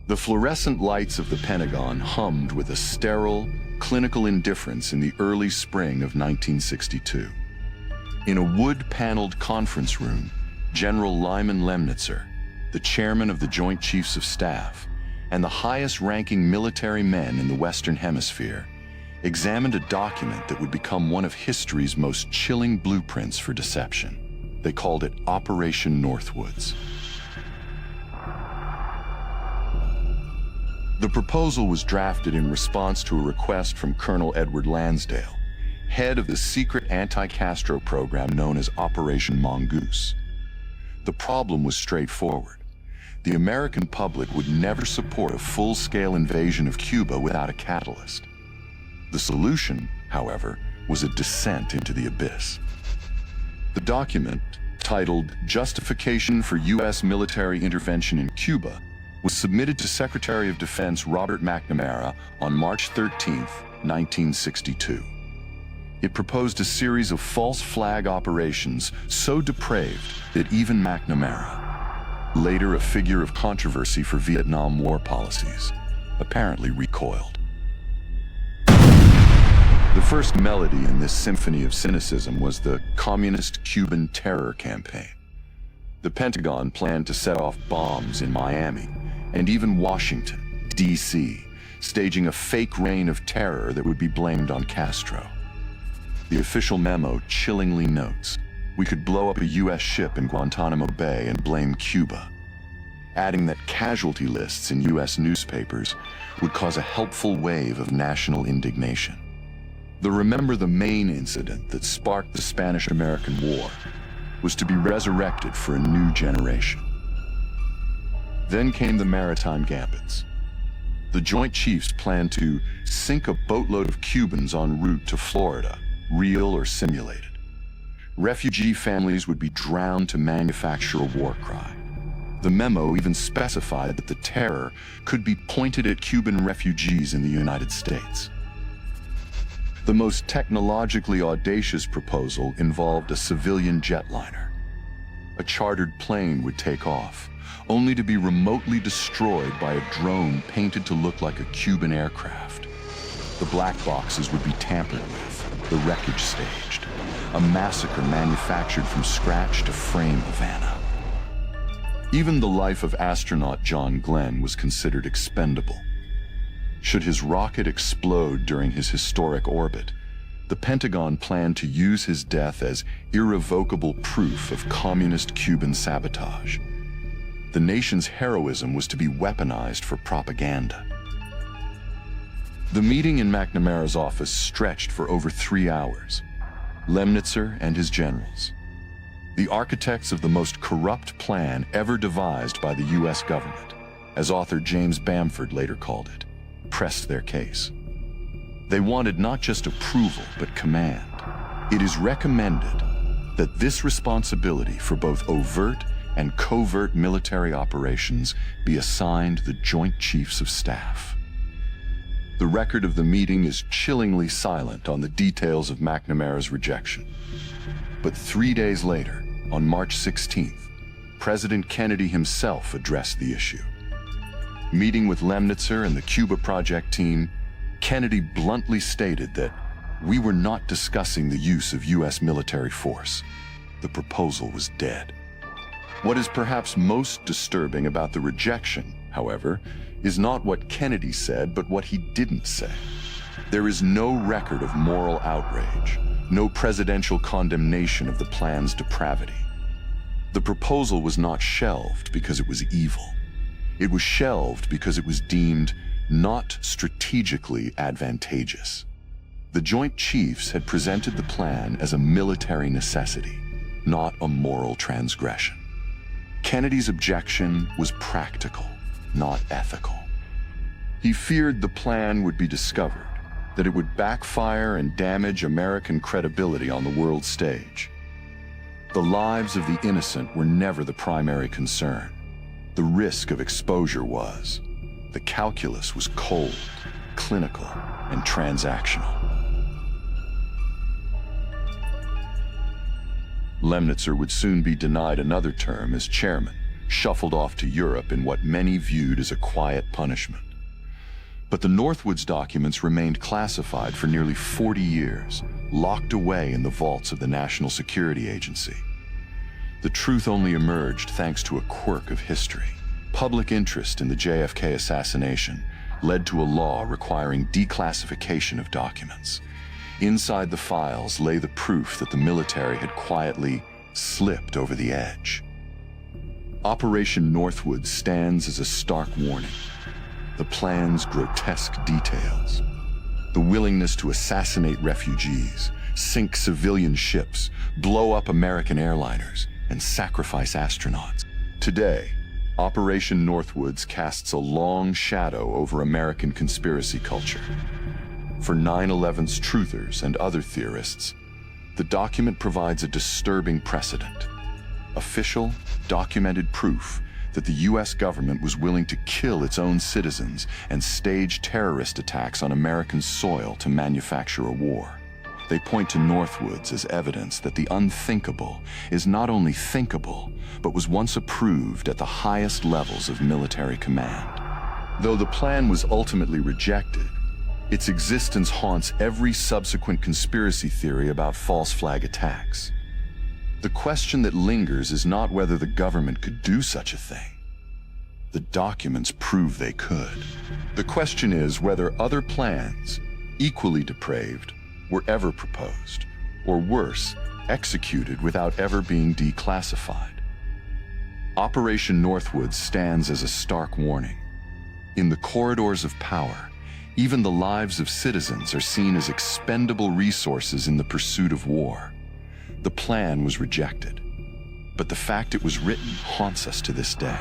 The fluorescent lights of the Pentagon hummed with a sterile, clinical indifference in the early spring of 1962. In a wood-paneled conference room, General Lyman Lemnitzer, the chairman of the Joint Chiefs of Staff, and the highest-ranking military men in the Western Hemisphere, examined a document that would become one of history's most chilling blueprints for deception. They called it Operation Northwoods. The proposal was drafted in response to a request from Colonel Edward Lansdale, head of the secret anti-Castro program known as Operation Mongoose. The problem was straightforward. The American public would never support a full-scale invasion of Cuba without a catalyst. The solution, however, was a descent into the abyss. The document, titled Justification for U.S. Military Intervention in Cuba, was submitted to Secretary of Defense Robert McNamara on March 13, 1962. It proposed a series of false flag operations so depraved that even McNamara, later a figure of controversy for Vietnam War policies, apparently recoiled. The first melody in this symphony of cynicism was the Communist Cuban Terror Campaign. The Pentagon planned to set off bombs in Miami and even Washington, D.C., staging a fake reign of terror that would be blamed on Castro. The official memo chillingly notes, "We could blow up a U.S. ship in Guantanamo Bay and blame Cuba," adding that casualty lists in U.S. newspapers would cause a helpful wave of national indignation. The Remember the Maine incident that sparked the Spanish-American War was to be resurrected for a new generation. Then came the maritime gambits. The Joint Chiefs planned to sink a boatload of Cubans en route to Florida, real or simulated. Refugee families would be drowned to manufacture a war cry. The memo even specified that the terror could be pointed at Cuban refugees in the United States. The most technologically audacious proposal involved a civilian jetliner. A chartered plane would take off, only to be remotely destroyed by a drone painted to look like a Cuban aircraft. The black boxes would be tampered with, the wreckage staged, a massacre manufactured from scratch to frame Havana. Even the life of astronaut John Glenn was considered expendable. Should his rocket explode during his historic orbit, the Pentagon planned to use his death as irrevocable proof of communist Cuban sabotage. The nation's heroism was to be weaponized for propaganda. The meeting in McNamara's office stretched for over 3 hours. Lemnitzer and his generals, the architects of the most corrupt plan ever devised by the U.S. government, as author James Bamford later called it, pressed their case. They wanted not just approval, but command. It is recommended that this responsibility for both overt and covert military operations be assigned the Joint Chiefs of Staff. The record of the meeting is chillingly silent on the details of McNamara's rejection. But 3 days later, on March 16th, President Kennedy himself addressed the issue. Meeting with Lemnitzer and the Cuba Project team, Kennedy bluntly stated that we were not discussing the use of U.S. military force. The proposal was dead. What is perhaps most disturbing about the rejection, however, is not what Kennedy said, but what he didn't say. There is no record of moral outrage, no presidential condemnation of the plan's depravity. The proposal was not shelved because it was evil. It was shelved because it was deemed not strategically advantageous. The Joint Chiefs had presented the plan as a military necessity, not a moral transgression. Kennedy's objection was practical, not ethical. He feared the plan would be discovered, that it would backfire and damage American credibility on the world stage. The lives of the innocent were never the primary concern. The risk of exposure was. The calculus was cold, clinical, and transactional. Lemnitzer would soon be denied another term as chairman, shuffled off to Europe in what many viewed as a quiet punishment. But the Northwoods documents remained classified for nearly 40 years, locked away in the vaults of the National Security Agency. The truth only emerged thanks to a quirk of history. Public interest in the JFK assassination led to a law requiring declassification of documents. Inside the files lay the proof that the military had quietly slipped over the edge. Operation Northwoods stands as a stark warning. The plan's grotesque details, the willingness to assassinate refugees, sink civilian ships, blow up American airliners, and sacrifice astronauts. Today, Operation Northwoods casts a long shadow over American conspiracy culture. For 9/11's truthers and other theorists, the document provides a disturbing precedent. Official, documented proof that the U.S. government was willing to kill its own citizens and stage terrorist attacks on American soil to manufacture a war. They point to Northwoods as evidence that the unthinkable is not only thinkable, but was once approved at the highest levels of military command. Though the plan was ultimately rejected, its existence haunts every subsequent conspiracy theory about false flag attacks. The question that lingers is not whether the government could do such a thing. The documents prove they could. The question is whether other plans, equally depraved, were ever proposed, or worse, executed without ever being declassified. Operation Northwoods stands as a stark warning. In the corridors of power, even the lives of citizens are seen as expendable resources in the pursuit of war. The plan was rejected, but the fact it was written haunts us to this day.